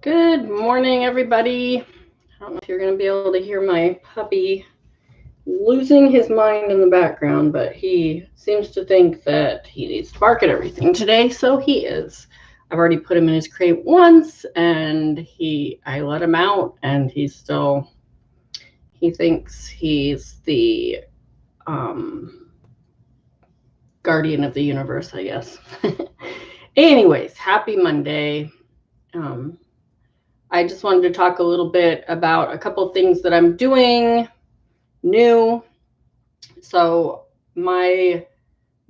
Good morning, everybody. I don't know if you're going to be able to hear my puppy losing his mind in the background, but he seems to think that he needs to bark at everything today, so he is. I've already put him in his crate once, and I let him out, and he thinks he's the um, guardian of the universe, I guess. Anyways, happy Monday. Um, I just wanted to talk a little bit about a couple things that I'm doing new. So, my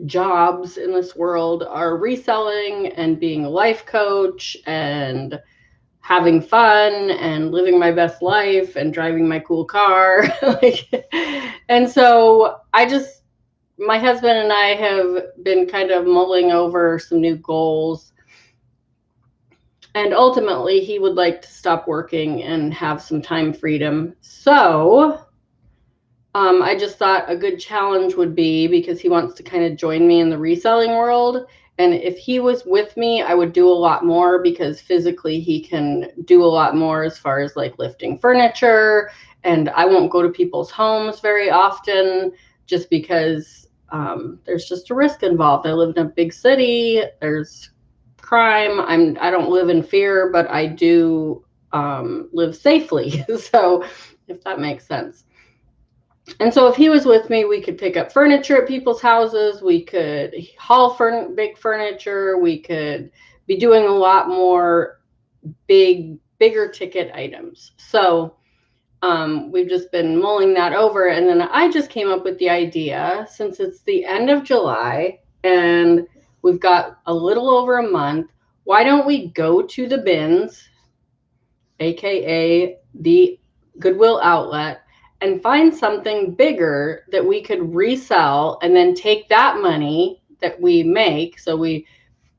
jobs in this world are reselling and being a life coach and having fun and living my best life and driving my cool car. And so, my husband and I have been kind of mulling over some new goals. And ultimately, he would like to stop working and have some time freedom. So I just thought a good challenge would be, because he wants to kind of join me in the reselling world. And if he was with me, I would do a lot more, because physically he can do a lot more as far as like lifting furniture. And I won't go to people's homes very often just because there's just a risk involved. I live in a big city. There's crime. I don't live in fear, but I do live safely. So if that makes sense. And so if he was with me, we could pick up furniture at people's houses. We could haul big furniture. We could be doing a lot more bigger ticket items. So we've just been mulling that over. And then I just came up with the idea, since it's the end of July and we've got a little over a month, why don't we go to the bins, AKA the Goodwill outlet, and find something bigger that we could resell, and then take that money that we make. So we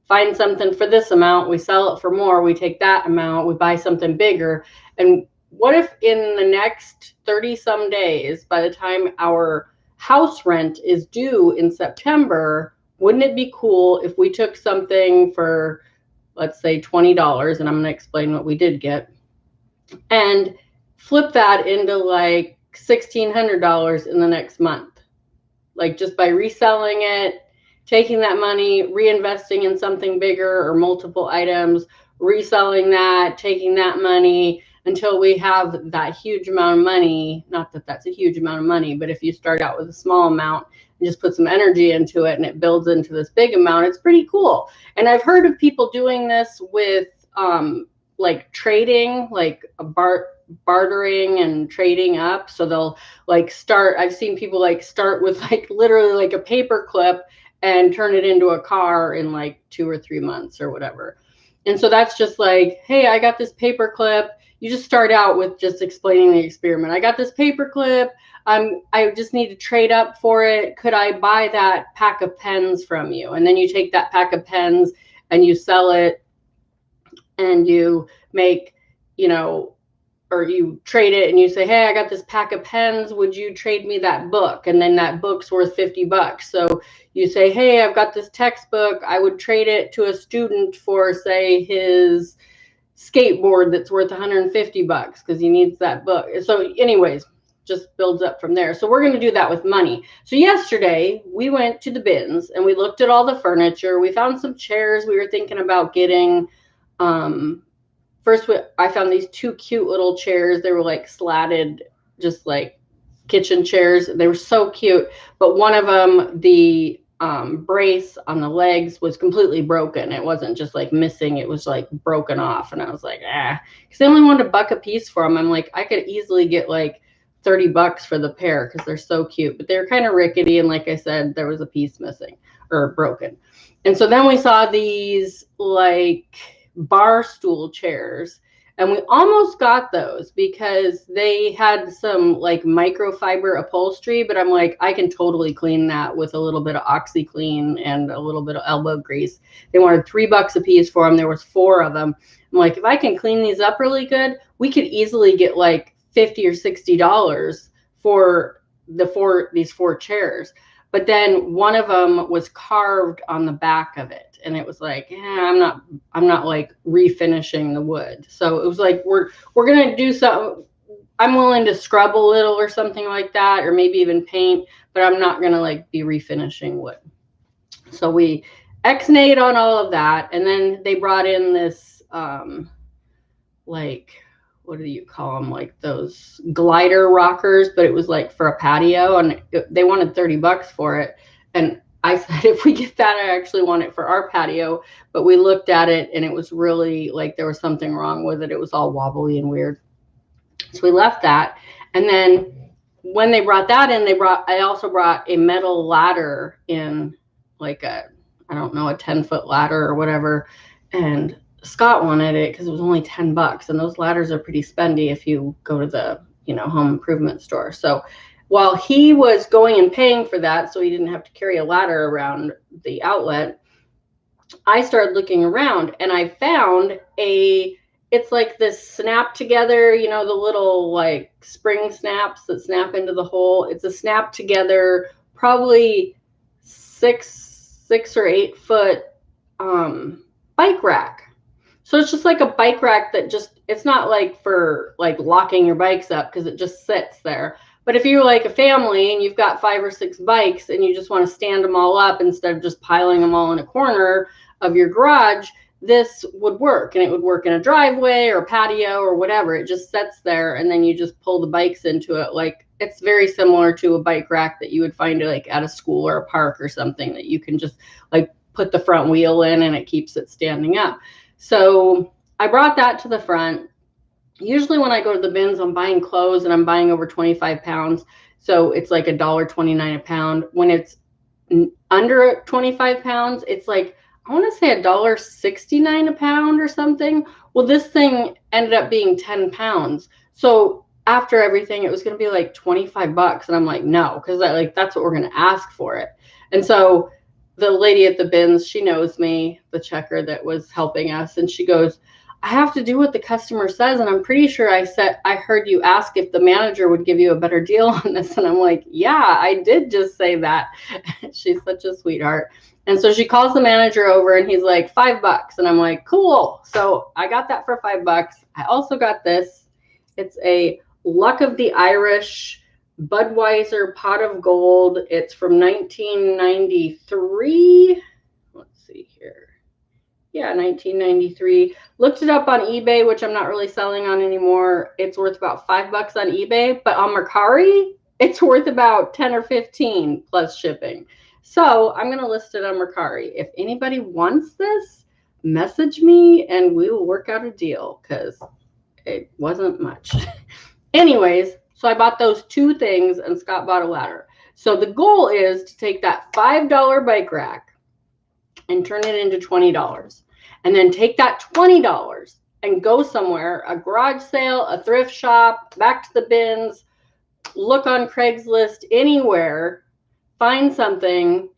find something for this amount, we sell it for more, we take that amount, we buy something bigger. And what if in the next 30 some days, by the time our house rent is due in September, wouldn't it be cool if we took something for, let's say, $20, and I'm going to explain what we did get, and flip that into like $1,600 in the next month, like just by reselling it, taking that money, reinvesting in something bigger or multiple items, reselling that, taking that money until we have that huge amount of money. Not that that's a huge amount of money, but if you start out with a small amount and just put some energy into it and it builds into this big amount, it's pretty cool. And I've heard of people doing this with like trading, like bartering and trading up. So they'll like start, I've seen people like start with like literally like a paper clip and turn it into a car in like 2 or 3 months or whatever. And so that's just like, hey, I got this paper clip. You just start out with just explaining the experiment. I got this paper clip. I just need to trade up for it. Could I buy that pack of pens from you? And then you take that pack of pens and you sell it, and you make, or you trade it and you say, hey, I got this pack of pens. Would you trade me that book? And then that book's worth $50. So you say, hey, I've got this textbook. I would trade it to a student for, say, his skateboard that's worth $150 because he needs that book. So anyways, just builds up from there. So we're going to do that with money. So yesterday we went to the bins and we looked at all the furniture. We found some chairs we were thinking about getting. First, I found these two cute little chairs. They were like slatted, just like kitchen chairs. They were so cute. But one of them, the brace on the legs was completely broken. It wasn't just like missing. It was like broken off. And I was like, because they only wanted $1 a piece for them. I'm like, I could easily get like $30 for the pair because they're so cute. But they're kind of rickety. And like I said, there was a piece missing or broken. And so then we saw these like bar stool chairs, and we almost got those because they had some like microfiber upholstery, but I'm like, I can totally clean that with a little bit of OxyClean and a little bit of elbow grease. They wanted $3 a piece for them. There was 4 of them. I'm like, if I can clean these up really good, we could easily get like $50 or $60 for these 4 chairs. But then one of them was carved on the back of it. and it was like, I'm not like refinishing the wood. So it was like, we're going to do something. I'm willing to scrub a little or something like that, or maybe even paint, but I'm not going to like be refinishing wood. So we ex-nayed on all of that. And then they brought in this, like, what do you call them? Like those glider rockers, but it was like for a patio, and they wanted $30 for it. And I said, if we get that, I actually want it for our patio. But we looked at it and it was really like there was something wrong with it. It was all wobbly and weird. So we left that. And then when they brought that in, I also brought a metal ladder in, like a 10-foot ladder or whatever. And Scott wanted it because it was only $10, and those ladders are pretty spendy if you go to the, home improvement store. So while he was going and paying for that, so he didn't have to carry a ladder around the outlet, I started looking around and I found it's like this snap together, the little like spring snaps that snap into the hole. It's a snap together, probably 6 or 8 foot bike rack. So it's just like a bike rack that it's not like for like locking your bikes up, because it just sits there. But if you're like a family and you've got 5 or 6 bikes and you just want to stand them all up instead of just piling them all in a corner of your garage, this would work. And it would work in a driveway or patio or whatever. It just sits there, and then you just pull the bikes into it. Like, it's very similar to a bike rack that you would find like at a school or a park or something, that you can just like put the front wheel in and it keeps it standing up. So I brought that to the front. Usually when I go to the bins, I'm buying clothes and I'm buying over 25 pounds. So it's like $1.29 a pound. When it's under 25 pounds, it's like, I want to say $1.69 a pound or something. Well, this thing ended up being 10 pounds. So after everything, it was going to be like $25. And I'm like, no, because that's what we're going to ask for it. And so the lady at the bins, she knows me, the checker that was helping us. And she goes, I have to do what the customer says. And I'm pretty sure I heard you ask if the manager would give you a better deal on this. And I'm like, yeah, I did just say that. She's such a sweetheart. And so she calls the manager over and he's like, $5. And I'm like, cool. So I got that for $5. I also got this. It's a Luck of the Irish Budweiser pot of gold. It's from 1993. Let's see here. Yeah, 1993. Looked it up on eBay, which I'm not really selling on anymore. It's worth about $5 on eBay, but on Mercari, it's worth about 10 or 15 plus shipping. So I'm going to list it on Mercari. If anybody wants this, message me and we will work out a deal, because it wasn't much. Anyways, so I bought those 2 things and Scott bought a ladder. So the goal is to take that $5 bike rack and turn it into $20. And then take that $20 and go somewhere, a garage sale, a thrift shop, back to the bins, look on Craigslist, anywhere, find something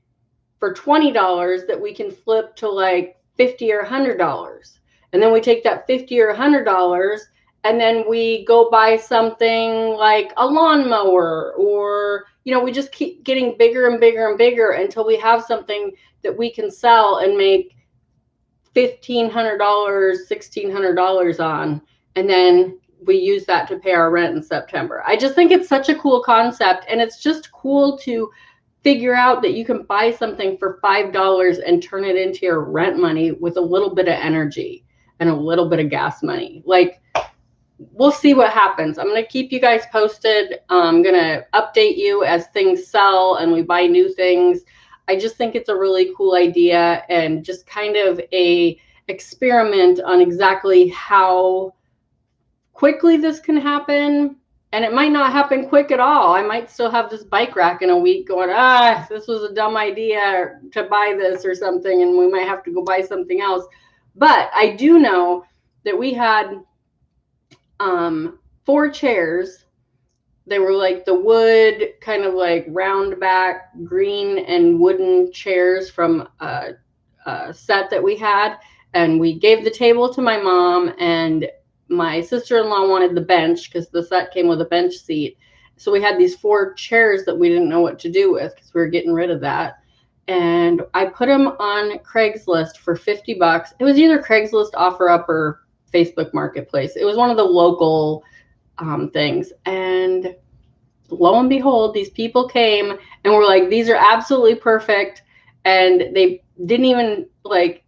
for $20 that we can flip to like $50 or $100. And then we take that $50 or $100 and then we go buy something like a lawnmower, or, we just keep getting bigger and bigger and bigger until we have something that we can sell and make $1,500, $1,600 on. And then we use that to pay our rent in September. I just think it's such a cool concept. And it's just cool to figure out that you can buy something for $5 and turn it into your rent money with a little bit of energy and a little bit of gas money. Like, we'll see what happens. I'm going to keep you guys posted. I'm going to update you as things sell and we buy new things. I just think it's a really cool idea, and just kind of a experiment on exactly how quickly this can happen. And it might not happen quick at all. I might still have this bike rack in a week going, this was a dumb idea to buy this or something, and we might have to go buy something else. But I do know that we had 4 chairs. They were like the wood, kind of like round back, green and wooden chairs from a set that we had. And we gave the table to my mom, and my sister-in-law wanted the bench because the set came with a bench seat. So we had these 4 chairs that we didn't know what to do with because we were getting rid of that. and I put him on Craigslist for $50. It was either Craigslist, OfferUp, or Facebook Marketplace. It was one of the local things. And lo and behold, these people came and were like, these are absolutely perfect. And they didn't even like,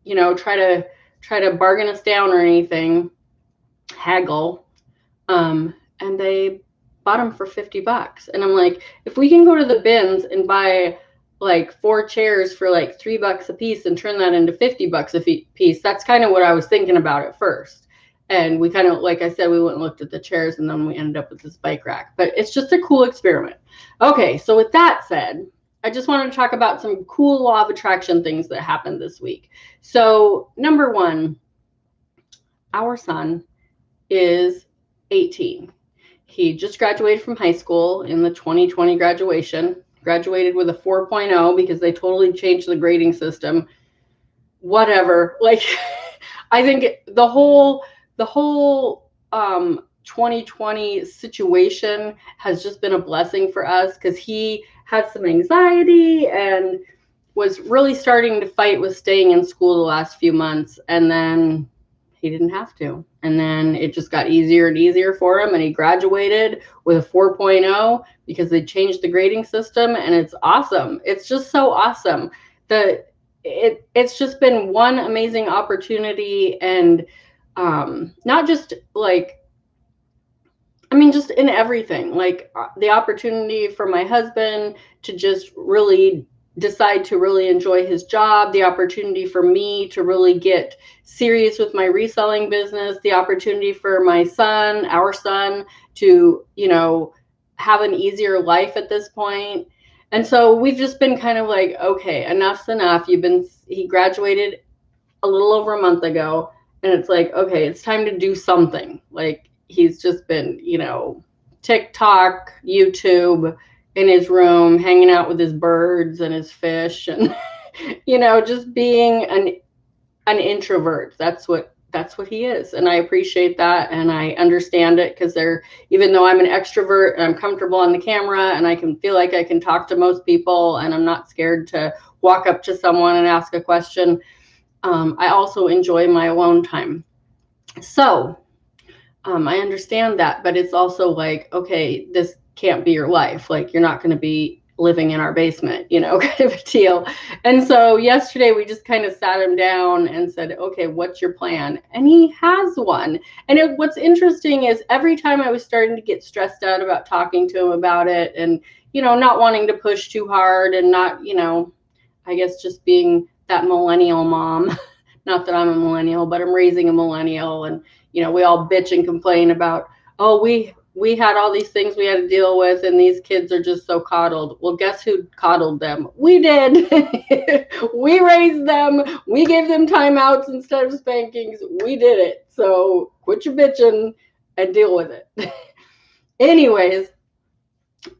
try to bargain us down or anything, haggle. And they bought them for $50. And I'm like, if we can go to the bins and buy like 4 chairs for like $3 a piece and turn that into $50 a piece, that's kind of what I was thinking about at first. And we kind of, like I said, we went and looked at the chairs, and then we ended up with this bike rack. But it's just a cool experiment. Okay, so with that said, I just wanted to talk about some cool law of attraction things that happened this week. So number 1, our son is 18. He just graduated from high school in the 2020 graduated with a 4.0 because they totally changed the grading system. Whatever. Like, I think the whole 2020 situation has just been a blessing for us, because he had some anxiety and was really starting to fight with staying in school the last few months, and then he didn't have to. And then it just got easier and easier for him, and he graduated with a 4.0 because they changed the grading system, and it's awesome. It's just so awesome. It's just been one amazing opportunity, and not just like, I mean, just in everything, like the opportunity for my husband to just really decide to really enjoy his job, the opportunity for me to really get serious with my reselling business, the opportunity for my son, our son, to, have an easier life at this point. And so we've just been kind of like, okay, enough's enough. He graduated a little over a month ago, and it's like, okay, it's time to do something. Like, he's just been, TikTok, YouTube, in his room, hanging out with his birds and his fish, and just being an introvert. That's what he is, and I appreciate that, and I understand it, because even though I'm an extrovert and I'm comfortable on the camera and I can feel like I can talk to most people and I'm not scared to walk up to someone and ask a question, I also enjoy my alone time. So I understand that, but it's also like, okay, this can't be your life. Like, you're not going to be living in our basement, kind of a deal. And so yesterday we just kind of sat him down and said, okay, what's your plan? And he has one. And what's interesting is every time I was starting to get stressed out about talking to him about it, and, not wanting to push too hard, and not, I guess just being that millennial mom, not that I'm a millennial, but I'm raising a millennial. And, we all bitch and complain about, oh, we had all these things we had to deal with, and these kids are just so coddled. Well, guess who coddled them? We did. We raised them. We gave them timeouts instead of spankings. We did it. So quit your bitching and deal with it. Anyways,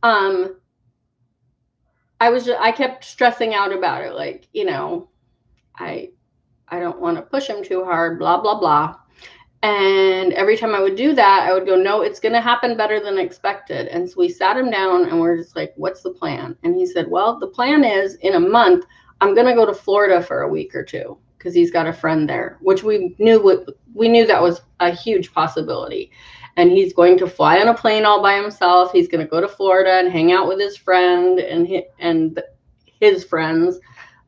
I kept stressing out about it. Like, I don't want to push him too hard, blah, blah, blah. And every time I would do that, I would go, no, it's going to happen better than expected. And so we sat him down and we're just like, what's the plan? And he said, well, the plan is in a month, I'm going to go to Florida for a week or two, because he's got a friend there, which we knew that was a huge possibility. And he's going to fly on a plane all by himself. He's going to go to Florida and hang out with his friend and his friends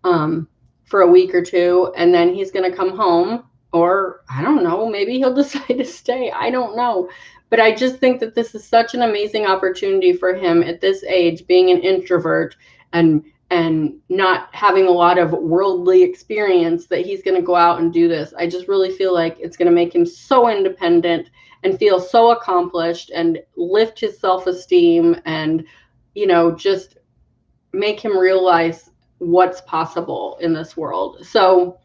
for a week or two. And then he's going to come home. Or I don't know, maybe he'll decide to stay. I don't know. But I just think that this is such an amazing opportunity for him at this age, being an introvert and not having a lot of worldly experience, that he's going to go out and do this. I just really feel like it's going to make him so independent and feel so accomplished, and lift his self-esteem, and, just make him realize what's possible in this world. So,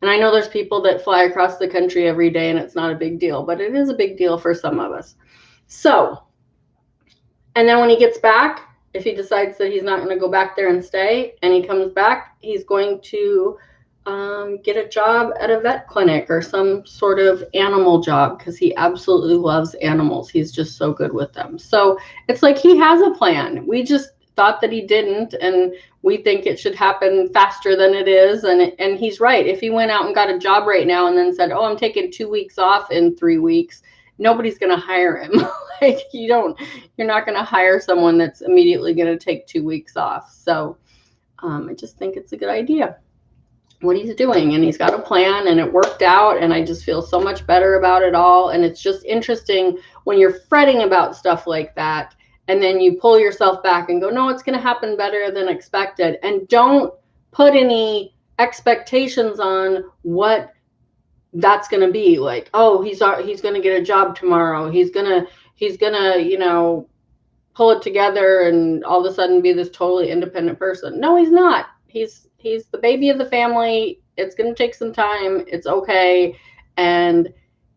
and I know there's people that fly across the country every day and it's not a big deal, but it is a big deal for some of us. So, and then when he gets back, if he decides that he's not going to go back there and stay, and he comes back, he's going to get a job at a vet clinic or some sort of animal job, because he absolutely loves animals. He's just so good with them. So it's like he has a plan. thought that he didn't, and we think it should happen faster than it is. And he's right. If he went out and got a job right now and then said, oh, I'm taking 2 weeks off in 3 weeks, nobody's going to hire him. Like, you're not going to hire someone that's immediately going to take 2 weeks off. So I just think it's a good idea what he's doing, and he's got a plan, and it worked out, and I just feel so much better about it all. And it's just interesting when you're fretting about stuff like that, and then you pull yourself back and go, no, it's going to happen better than expected. And don't put any expectations on what that's going to be. Like, oh, he's going to get a job tomorrow. He's going to, you know, pull it together and all of a sudden be this totally independent person. No, he's not. He's the baby of the family. It's going to take some time. It's okay. And,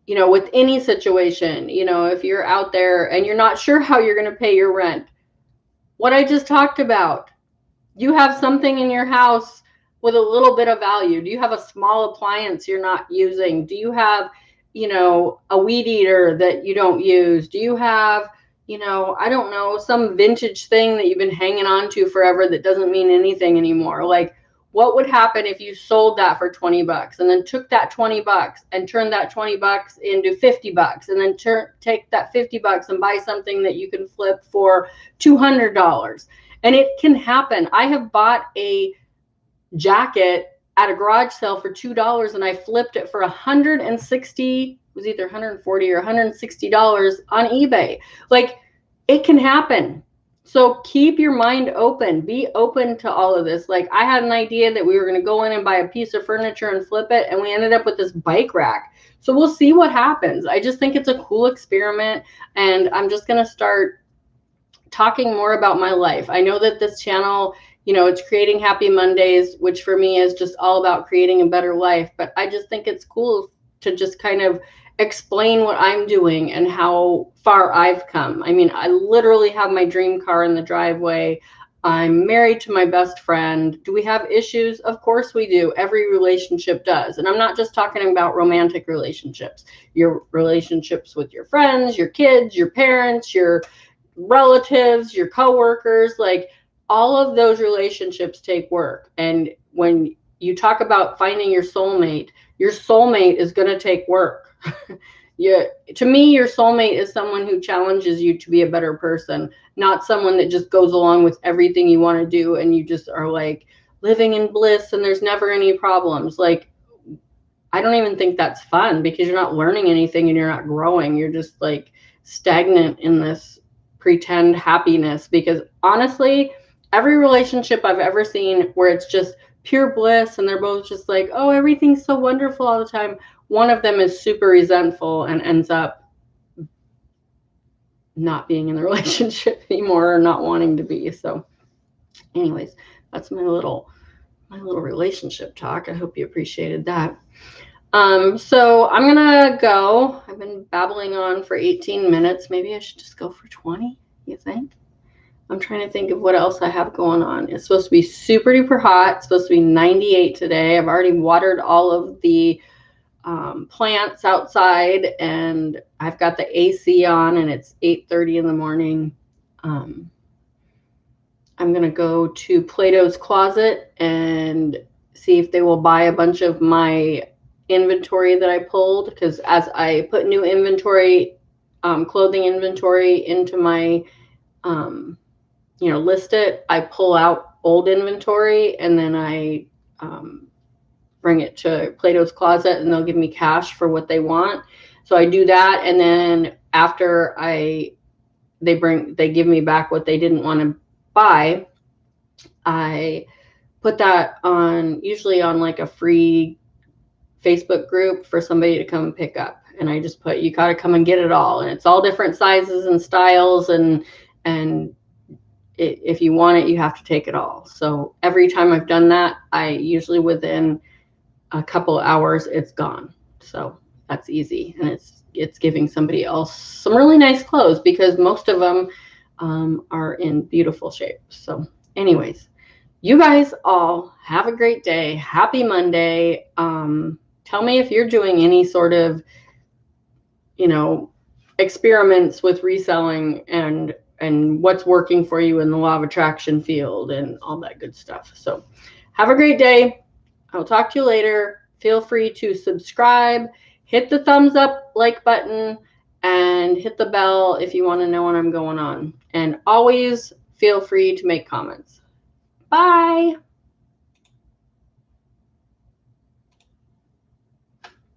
you know, with any situation, you know, if you're out there and you're not sure how you're going to pay your rent, what I just talked about, you have something in your house with a little bit of value. Do you have a small appliance you're not using? Do you have, you know, a weed eater that you don't use? Do you have, you know, I don't know, some vintage thing that you've been hanging on to forever that doesn't mean anything anymore? Like, what would happen if you sold that for 20 bucks and then took that 20 bucks and turned that 20 bucks into 50 bucks and then take that 50 bucks and buy something that you can flip for $200? And it can happen. I have bought a jacket at a garage sale for $2 and I flipped it for $160. It was either $140 or $160 on eBay. Like, it can happen. So keep your mind open. Be open to all of this. Like, I had an idea that we were going to go in and buy a piece of furniture and flip it, and we ended up with this bike rack. So we'll see what happens. I just think it's a cool experiment, and I'm just going to start talking more about my life. I know that this channel, you know, it's Creating Happy Mondays, which for me is just all about creating a better life. But I just think it's cool to just kind of explain what I'm doing and how far I've come. I mean, I literally have my dream car in the driveway. I'm married to my best friend. Do we have issues? Of course we do. Every relationship does. And I'm not just talking about romantic relationships. Your relationships with your friends, your kids, your parents, your relatives, your coworkers, like, all of those relationships take work. And when you talk about finding your soulmate is going to take work. To me, your soulmate is someone who challenges you to be a better person, not someone that just goes along with everything you want to do and you just are like living in bliss and there's never any problems. Like, I don't even think that's fun, because you're not learning anything and you're not growing. You're just like stagnant in this pretend happiness. Because honestly, every relationship I've ever seen where it's just pure bliss and they're both just like, oh, everything's so wonderful all the time, one of them is super resentful and ends up not being in the relationship anymore or not wanting to be. So anyways, that's my little relationship talk. I hope you appreciated that. So I'm gonna go. I've been babbling on for 18 minutes. Maybe I should just go for 20, you think? I'm trying to think of what else I have going on. It's supposed to be super duper hot. It's supposed to be 98 today. I've already watered all of the plants outside, and I've got the AC on, and it's 8:30 in the morning. I'm going to go to Plato's Closet and see if they will buy a bunch of my inventory that I pulled, because as I put new inventory, clothing inventory into my, list it, I pull out old inventory and then I bring it to Plato's Closet and they'll give me cash for what they want. So I do that, and then after they give me back what they didn't want to buy, I put that usually on like a free Facebook group for somebody to come pick up. And I just put, you got to come and get it all. And it's all different sizes and styles, and if you want it, you have to take it all. So every time I've done that, I usually within a couple hours it's gone. So that's easy, and it's giving somebody else some really nice clothes, because most of them are in beautiful shape. So anyways, you guys all have a great day. Happy Monday. Tell me if you're doing any sort of, experiments with reselling and and what's working for you in the law of attraction field and all that good stuff. So have a great day. I'll talk to you later. Feel free to subscribe, hit the thumbs up like button, and hit the bell if you want to know when I'm going on. And always feel free to make comments. Bye.